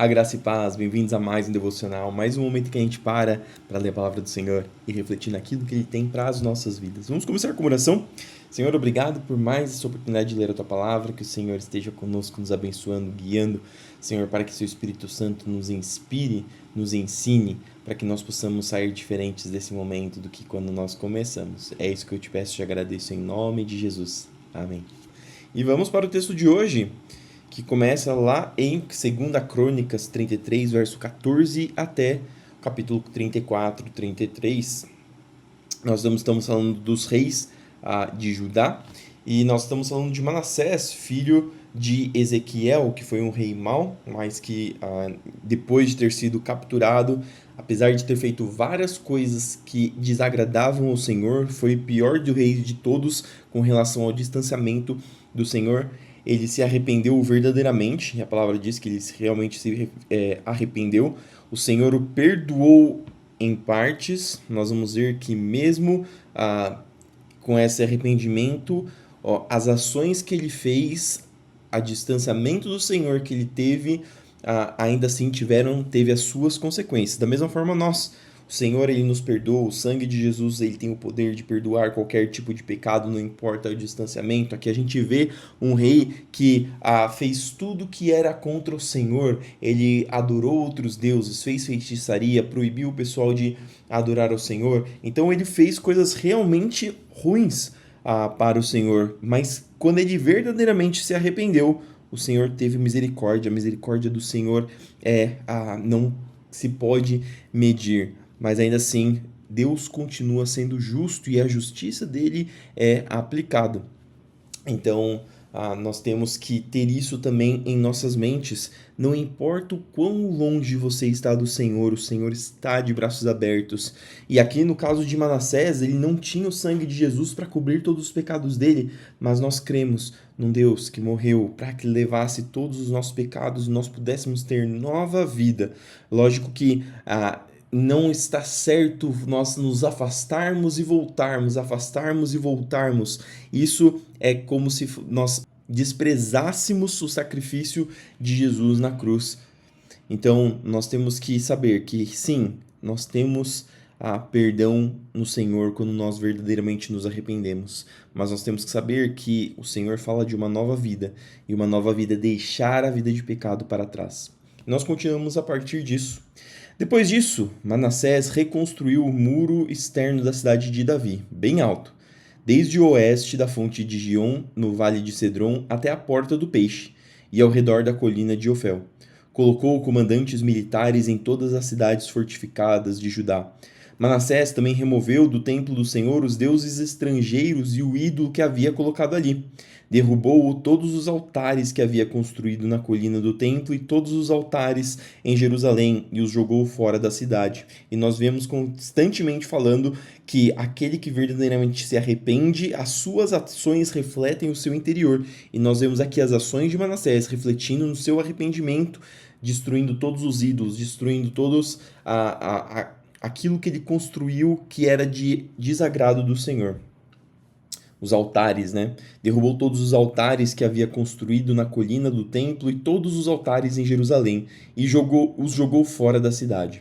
A graça e paz, bem-vindos a mais um devocional, mais um momento que a gente para ler a palavra do Senhor e refletir naquilo que Ele tem para as nossas vidas. Vamos começar com uma oração? Senhor, obrigado por mais essa oportunidade de ler a Tua palavra, que o Senhor esteja conosco, nos abençoando, guiando, Senhor, para que Seu Espírito Santo nos inspire, nos ensine, para que nós possamos sair diferentes desse momento do que quando nós começamos. É isso que eu te peço e te agradeço em nome de Jesus. Amém. E vamos para o texto de hoje, que começa lá em 2 Crônicas 33, verso 14 até o capítulo 34, 33. Nós estamos falando dos reis de Judá e nós estamos falando de Manassés, filho de Ezequiel, que foi um rei mau, mas que depois de ter sido capturado, apesar de ter feito várias coisas que desagradavam ao Senhor, foi o pior do rei de todos com relação ao distanciamento do Senhor. Ele se arrependeu verdadeiramente, e a palavra diz que ele realmente se arrependeu. O Senhor o perdoou em partes. Nós vamos ver que mesmo com esse arrependimento, as ações que ele fez, a distanciamento do Senhor que ele teve, ainda assim teve as suas consequências. Da mesma forma o Senhor, ele nos perdoa, o sangue de Jesus, ele tem o poder de perdoar qualquer tipo de pecado, não importa o distanciamento. Aqui a gente vê um rei que fez tudo que era contra o Senhor, ele adorou outros deuses, fez feitiçaria, proibiu o pessoal de adorar ao Senhor. Então ele fez coisas realmente ruins para o Senhor, mas quando ele verdadeiramente se arrependeu, o Senhor teve misericórdia. A misericórdia do Senhor não se pode medir. Mas ainda assim, Deus continua sendo justo e a justiça dele é aplicada. Então, nós temos que ter isso também em nossas mentes. Não importa o quão longe você está do Senhor, o Senhor está de braços abertos. E aqui no caso de Manassés, ele não tinha o sangue de Jesus para cobrir todos os pecados dele, mas nós cremos num Deus que morreu para que levasse todos os nossos pecados e nós pudéssemos ter nova vida. Lógico que não está certo nós nos afastarmos e voltarmos, afastarmos e voltarmos. Isso é como se nós desprezássemos o sacrifício de Jesus na cruz. Então, nós temos que saber que sim, nós temos perdão no Senhor quando nós verdadeiramente nos arrependemos. Mas nós temos que saber que o Senhor fala de uma nova vida, e uma nova vida é deixar a vida de pecado para trás. Nós continuamos a partir disso. Depois disso, Manassés reconstruiu o muro externo da cidade de Davi, bem alto, desde o oeste da fonte de Gion, no vale de Cedron, até a porta do peixe, e ao redor da colina de Ofel. Colocou comandantes militares em todas as cidades fortificadas de Judá. Manassés também removeu do templo do Senhor os deuses estrangeiros e o ídolo que havia colocado ali. Derrubou todos os altares que havia construído na colina do templo e todos os altares em Jerusalém e os jogou fora da cidade. E nós vemos constantemente falando que aquele que verdadeiramente se arrepende, as suas ações refletem o seu interior. E nós vemos aqui as ações de Manassés refletindo no seu arrependimento, destruindo todos os ídolos, destruindo todos aquilo que ele construiu que era de desagrado do Senhor. Os altares, né? Derrubou todos os altares que havia construído na colina do templo e todos os altares em Jerusalém e os jogou fora da cidade.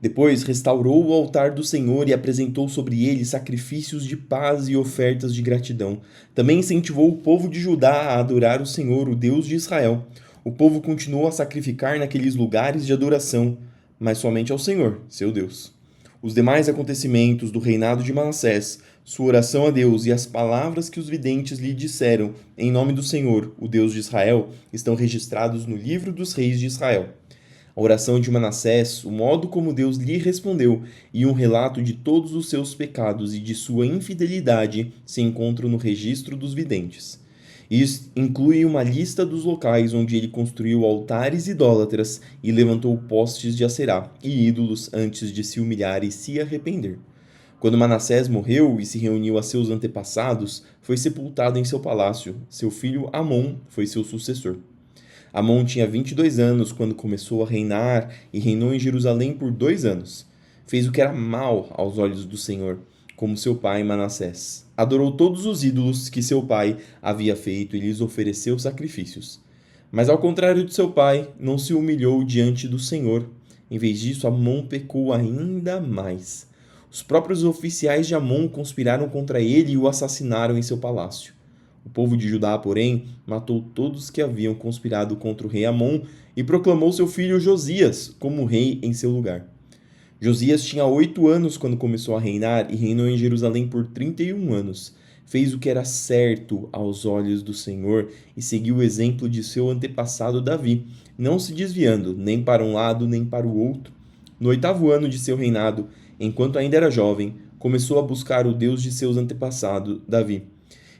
Depois restaurou o altar do Senhor e apresentou sobre ele sacrifícios de paz e ofertas de gratidão. Também incentivou o povo de Judá a adorar o Senhor, o Deus de Israel. O povo continuou a sacrificar naqueles lugares de adoração, mas somente ao Senhor, seu Deus. Os demais acontecimentos do reinado de Manassés, sua oração a Deus e as palavras que os videntes lhe disseram em nome do Senhor, o Deus de Israel, estão registrados no livro dos reis de Israel. A oração de Manassés, o modo como Deus lhe respondeu e um relato de todos os seus pecados e de sua infidelidade se encontram no registro dos videntes. Isso inclui uma lista dos locais onde ele construiu altares idólatras e levantou postes de Acerá e ídolos antes de se humilhar e se arrepender. Quando Manassés morreu e se reuniu a seus antepassados, foi sepultado em seu palácio. Seu filho Amon foi seu sucessor. Amon tinha 22 anos quando começou a reinar e reinou em Jerusalém por 2 anos. Fez o que era mal aos olhos do Senhor, como seu pai Manassés. Adorou todos os ídolos que seu pai havia feito e lhes ofereceu sacrifícios. Mas ao contrário de seu pai, não se humilhou diante do Senhor. Em vez disso, Amon pecou ainda mais. Os próprios oficiais de Amon conspiraram contra ele e o assassinaram em seu palácio. O povo de Judá, porém, matou todos que haviam conspirado contra o rei Amon e proclamou seu filho Josias como rei em seu lugar. Josias tinha 8 anos quando começou a reinar e reinou em Jerusalém por 31 anos. Fez o que era certo aos olhos do Senhor e seguiu o exemplo de seu antepassado Davi, não se desviando nem para um lado nem para o outro. No 8º ano de seu reinado, enquanto ainda era jovem, começou a buscar o Deus de seus antepassados, Davi.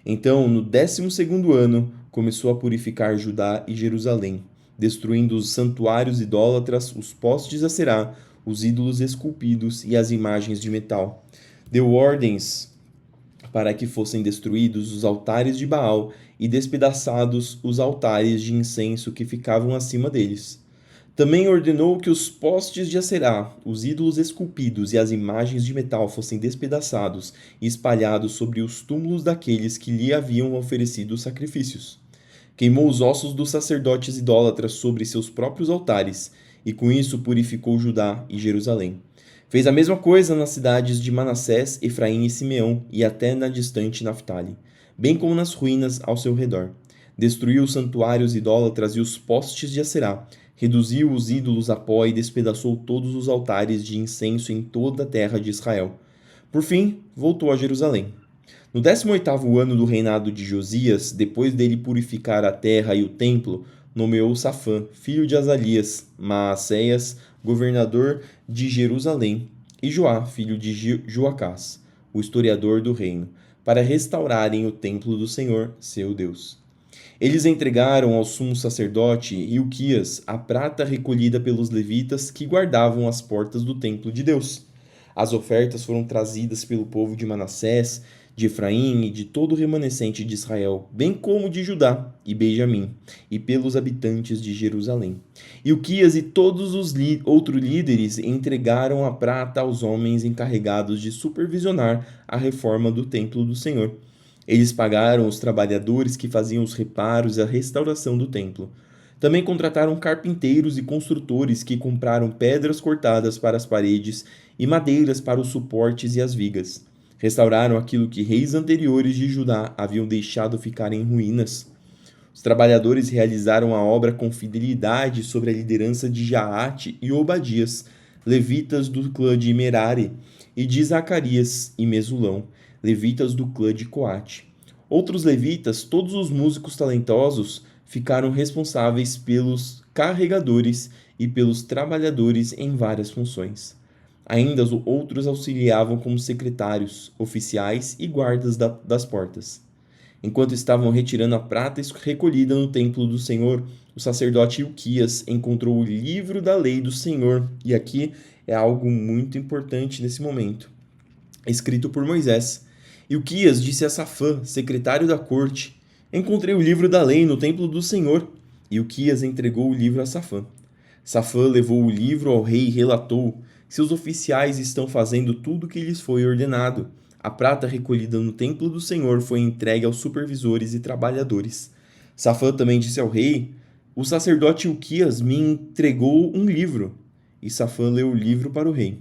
Então, no 12º ano, começou a purificar Judá e Jerusalém, destruindo os santuários idólatras, os postes a Será, os ídolos esculpidos e as imagens de metal. Deu ordens para que fossem destruídos os altares de Baal e despedaçados os altares de incenso que ficavam acima deles. Também ordenou que os postes de Acerá, os ídolos esculpidos e as imagens de metal fossem despedaçados e espalhados sobre os túmulos daqueles que lhe haviam oferecido sacrifícios. Queimou os ossos dos sacerdotes idólatras sobre seus próprios altares, e com isso purificou Judá e Jerusalém. Fez a mesma coisa nas cidades de Manassés, Efraim e Simeão, e até na distante Naftali, bem como nas ruínas ao seu redor. Destruiu os santuários idólatras e os postes de Acerá, reduziu os ídolos a pó e despedaçou todos os altares de incenso em toda a terra de Israel. Por fim, voltou a Jerusalém. No 18º ano do reinado de Josias, depois dele purificar a terra e o templo, nomeou Safã, filho de Azalias, Maacéias, governador de Jerusalém, e Joá, filho de Joacás, o historiador do reino, para restaurarem o templo do Senhor, seu Deus. Eles entregaram ao sumo sacerdote Ilquias a prata recolhida pelos levitas que guardavam as portas do templo de Deus. As ofertas foram trazidas pelo povo de Manassés, de Efraim e de todo o remanescente de Israel, bem como de Judá e Benjamim, e pelos habitantes de Jerusalém. Ilquias e todos os outros líderes entregaram a prata aos homens encarregados de supervisionar a reforma do templo do Senhor. Eles pagaram os trabalhadores que faziam os reparos e a restauração do templo. Também contrataram carpinteiros e construtores que compraram pedras cortadas para as paredes e madeiras para os suportes e as vigas. Restauraram aquilo que reis anteriores de Judá haviam deixado ficar em ruínas. Os trabalhadores realizaram a obra com fidelidade sob a liderança de Jaate e Obadias, levitas do clã de Merari, e de Zacarias e Mesulão, levitas do clã de Coate. Outros levitas, todos os músicos talentosos, ficaram responsáveis pelos carregadores e pelos trabalhadores em várias funções. Ainda os outros auxiliavam como secretários, oficiais e guardas das portas. Enquanto estavam retirando a prata recolhida no templo do Senhor, o sacerdote Ilquias encontrou o livro da lei do Senhor, e aqui é algo muito importante nesse momento, escrito por Moisés. Ilquias disse a Safã, secretário da corte: encontrei o livro da lei no templo do Senhor. Ilquias entregou o livro a Safã. Safã levou o livro ao rei e relatou: seus oficiais estão fazendo tudo o que lhes foi ordenado. A prata recolhida no templo do Senhor foi entregue aos supervisores e trabalhadores. Safã também disse ao rei: o sacerdote Ilquias me entregou um livro. E Safã leu o livro para o rei.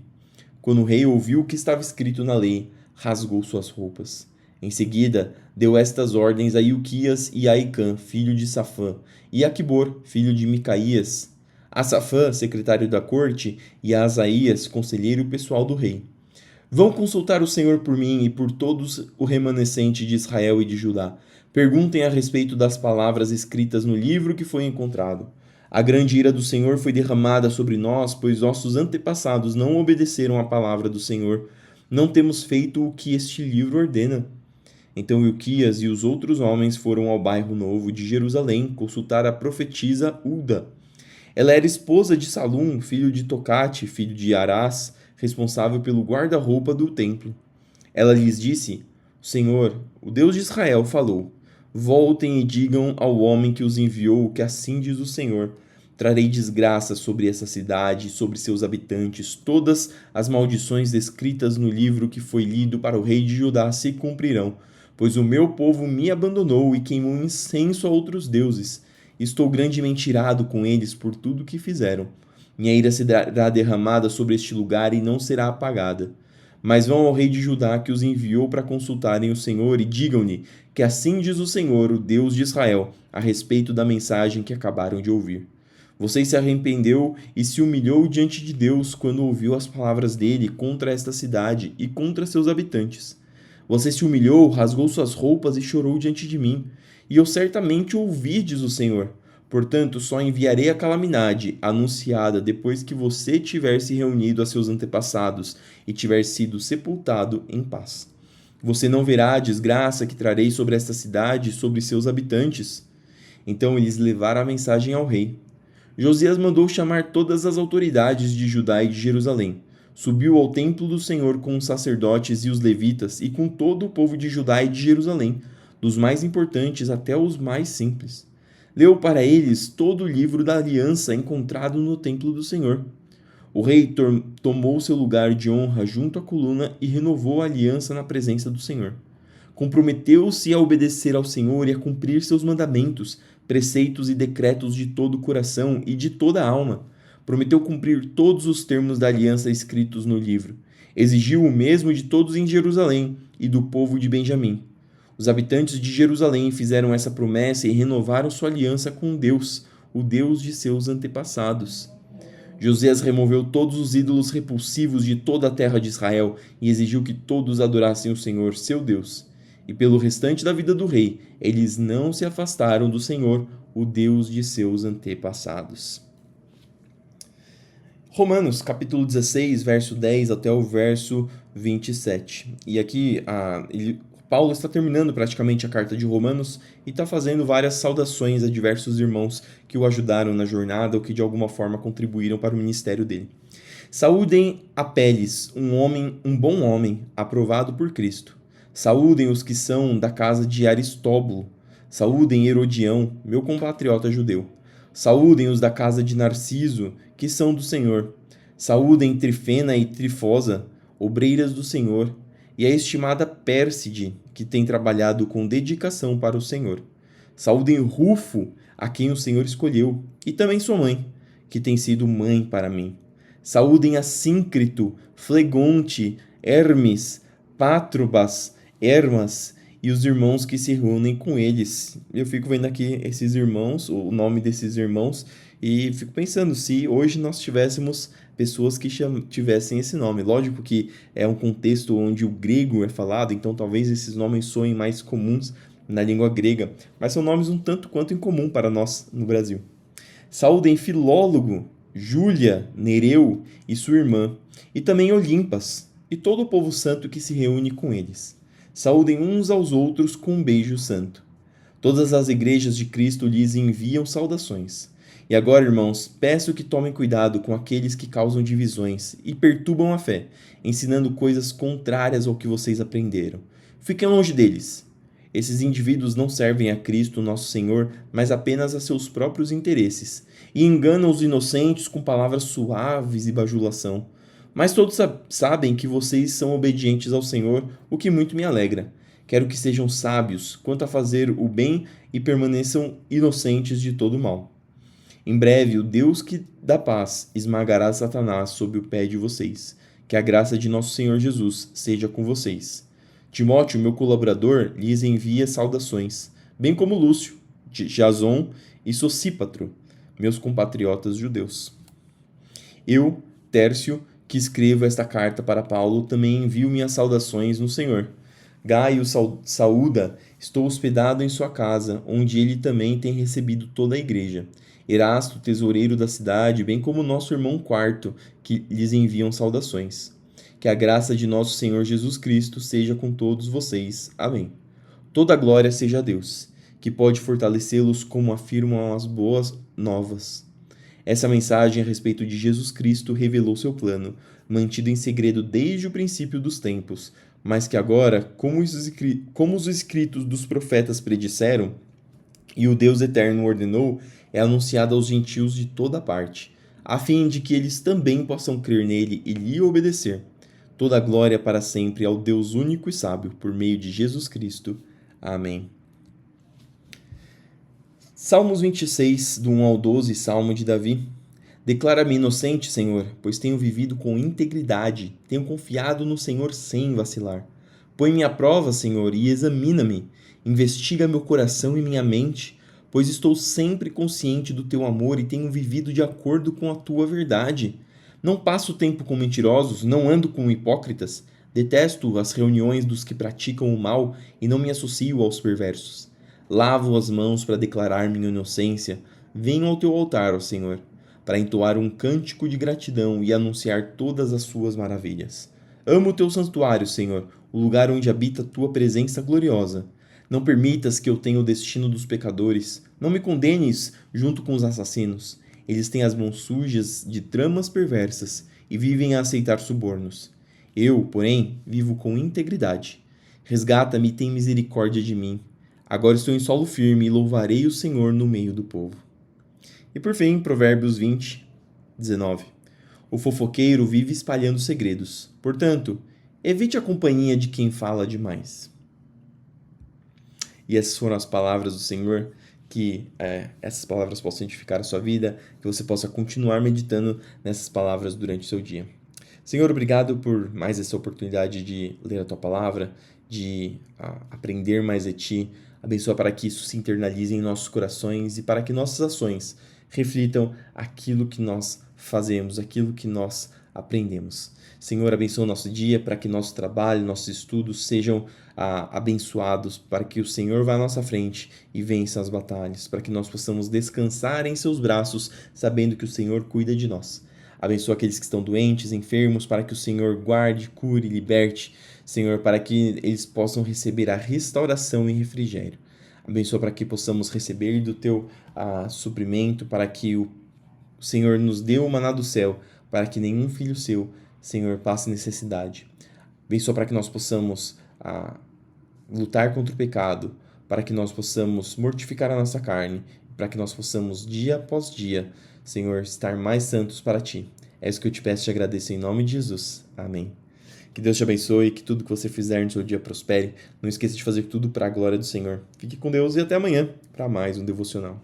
Quando o rei ouviu o que estava escrito na lei, rasgou suas roupas. Em seguida, deu estas ordens a Ilquias e a Aicã, filho de Safã, e a Aquibor, filho de Micaías, a Safã, secretário da corte, e a Asaías, conselheiro pessoal do rei. Vão consultar o Senhor por mim e por todos o remanescente de Israel e de Judá. Perguntem a respeito das palavras escritas no livro que foi encontrado. A grande ira do Senhor foi derramada sobre nós, pois nossos antepassados não obedeceram à palavra do Senhor. Não temos feito o que este livro ordena. Então Ilquias e os outros homens foram ao bairro novo de Jerusalém consultar a profetisa Ulda. Ela era esposa de Salum, filho de Tocate, filho de Arás, responsável pelo guarda-roupa do templo. Ela lhes disse: o Senhor, o Deus de Israel, falou: voltem e digam ao homem que os enviou que assim diz o Senhor: trarei desgraça sobre essa cidade e sobre seus habitantes. Todas as maldições descritas no livro que foi lido para o rei de Judá se cumprirão, pois o meu povo me abandonou e queimou incenso a outros deuses. Estou grandemente irado com eles por tudo que fizeram. Minha ira será derramada sobre este lugar e não será apagada. Mas vão ao rei de Judá que os enviou para consultarem o Senhor e digam-lhe que assim diz o Senhor, o Deus de Israel, a respeito da mensagem que acabaram de ouvir. Você se arrependeu e se humilhou diante de Deus quando ouviu as palavras dele contra esta cidade e contra seus habitantes. Você se humilhou, rasgou suas roupas e chorou diante de mim. E eu certamente ouvi, diz o Senhor. Portanto, só enviarei a calamidade anunciada depois que você tiver se reunido a seus antepassados e tiver sido sepultado em paz. Você não verá a desgraça que trarei sobre esta cidade e sobre seus habitantes. Então eles levaram a mensagem ao rei. Josias mandou chamar todas as autoridades de Judá e de Jerusalém. Subiu ao templo do Senhor com os sacerdotes e os levitas e com todo o povo de Judá e de Jerusalém, dos mais importantes até os mais simples. Leu para eles todo o livro da aliança encontrado no templo do Senhor. O rei tomou seu lugar de honra junto à coluna e renovou a aliança na presença do Senhor. Comprometeu-se a obedecer ao Senhor e a cumprir seus mandamentos, preceitos e decretos de todo o coração e de toda a alma. Prometeu cumprir todos os termos da aliança escritos no livro. Exigiu o mesmo de todos em Jerusalém e do povo de Benjamim. Os habitantes de Jerusalém fizeram essa promessa e renovaram sua aliança com Deus, o Deus de seus antepassados. Josias removeu todos os ídolos repulsivos de toda a terra de Israel e exigiu que todos adorassem o Senhor, seu Deus. E pelo restante da vida do rei, eles não se afastaram do Senhor, o Deus de seus antepassados. Romanos, capítulo 16, verso 10 até o verso 27. E aqui Paulo está terminando praticamente a carta de Romanos e está fazendo várias saudações a diversos irmãos que o ajudaram na jornada ou que de alguma forma contribuíram para o ministério dele. Saúdem Apeles, um bom homem, aprovado por Cristo. Saúdem os que são da casa de Aristóbulo. Saúdem Herodião, meu compatriota judeu. Saúdem os da casa de Narciso, que são do Senhor. Saúdem Trifena e Trifosa, obreiras do Senhor, e a estimada Pérside, que tem trabalhado com dedicação para o Senhor. Saúdem Rufo, a quem o Senhor escolheu, e também sua mãe, que tem sido mãe para mim. Saúdem Assíncrito, Flegonte, Hermes, Patrobas, Hermas e os irmãos que se reúnem com eles. Eu fico vendo aqui esses irmãos, o nome desses irmãos, e fico pensando se hoje nós tivéssemos pessoas que tivessem esse nome. Lógico que é um contexto onde o grego é falado, então talvez esses nomes soem mais comuns na língua grega, mas são nomes um tanto quanto incomum para nós no Brasil. Saúdem Filólogo, Júlia, Nereu e sua irmã, e também Olimpas, e todo o povo santo que se reúne com eles. Saúdem uns aos outros com um beijo santo. Todas as igrejas de Cristo lhes enviam saudações. E agora, irmãos, peço que tomem cuidado com aqueles que causam divisões e perturbam a fé, ensinando coisas contrárias ao que vocês aprenderam. Fiquem longe deles. Esses indivíduos não servem a Cristo, nosso Senhor, mas apenas a seus próprios interesses, e enganam os inocentes com palavras suaves e bajulação. Mas todos sabem que vocês são obedientes ao Senhor, o que muito me alegra. Quero que sejam sábios quanto a fazer o bem e permaneçam inocentes de todo mal. Em breve, o Deus que dá paz esmagará Satanás sob o pé de vocês. Que a graça de nosso Senhor Jesus seja com vocês. Timóteo, meu colaborador, lhes envia saudações, bem como Lúcio, Jason e Sosípatro, meus compatriotas judeus. Eu, Tércio, que escrevo esta carta para Paulo, também envio minhas saudações no Senhor. Gaio saúda, estou hospedado em sua casa, onde ele também tem recebido toda a igreja. Erasto, tesoureiro da cidade, bem como nosso irmão Quarto, que lhes enviam saudações. Que a graça de nosso Senhor Jesus Cristo seja com todos vocês. Amém. Toda glória seja a Deus, que pode fortalecê-los como afirmam as boas novas. Essa mensagem a respeito de Jesus Cristo revelou seu plano, mantido em segredo desde o princípio dos tempos, mas que agora, como os escritos dos profetas predisseram, e o Deus eterno ordenou, é anunciado aos gentios de toda parte, a fim de que eles também possam crer nele e lhe obedecer. Toda a glória para sempre ao Deus único e sábio, por meio de Jesus Cristo. Amém. Salmos 26, do 1 ao 12, Salmo de Davi. Declara-me inocente, Senhor, pois tenho vivido com integridade, tenho confiado no Senhor sem vacilar. Põe-me à prova, Senhor, e examina-me. Investiga meu coração e minha mente, pois estou sempre consciente do teu amor e tenho vivido de acordo com a tua verdade. Não passo tempo com mentirosos, não ando com hipócritas. Detesto as reuniões dos que praticam o mal e não me associo aos perversos. Lavo as mãos para declarar minha inocência. Venho ao teu altar, ó Senhor, para entoar um cântico de gratidão e anunciar todas as suas maravilhas. Amo o teu santuário, Senhor, o lugar onde habita a tua presença gloriosa. Não permitas que eu tenha o destino dos pecadores. Não me condenes junto com os assassinos. Eles têm as mãos sujas de tramas perversas e vivem a aceitar subornos. Eu, porém, vivo com integridade. Resgata-me e tem misericórdia de mim. Agora estou em solo firme e louvarei o Senhor no meio do povo. E por fim, Provérbios 20, 19. O fofoqueiro vive espalhando segredos. Portanto, evite a companhia de quem fala demais. E essas foram as palavras do Senhor, que essas palavras possam edificar a sua vida, que você possa continuar meditando nessas palavras durante o seu dia. Senhor, obrigado por mais essa oportunidade de ler a Tua Palavra, de aprender mais de Ti. Abençoa para que isso se internalize em nossos corações e para que nossas ações reflitam aquilo que nós fazemos, aquilo que nós aprendemos. Senhor, abençoa o nosso dia para que nosso trabalho, nossos estudos sejam abençoados, para que o Senhor vá à nossa frente e vença as batalhas, para que nós possamos descansar em seus braços, sabendo que o Senhor cuida de nós. Abençoa aqueles que estão doentes, enfermos, para que o Senhor guarde, cure, liberte, Senhor, para que eles possam receber a restauração e refrigério. Abençoa para que possamos receber do Teu suprimento, para que o Senhor nos dê o maná do céu, para que nenhum filho seu, Senhor, passe necessidade. Abençoa para que nós possamos lutar contra o pecado, para que nós possamos mortificar a nossa carne, para que nós possamos, dia após dia, Senhor, estar mais santos para Ti. É isso que eu te peço e te agradeço em nome de Jesus. Amém. Que Deus te abençoe, que tudo que você fizer no seu dia prospere. Não esqueça de fazer tudo para a glória do Senhor. Fique com Deus e até amanhã para mais um devocional.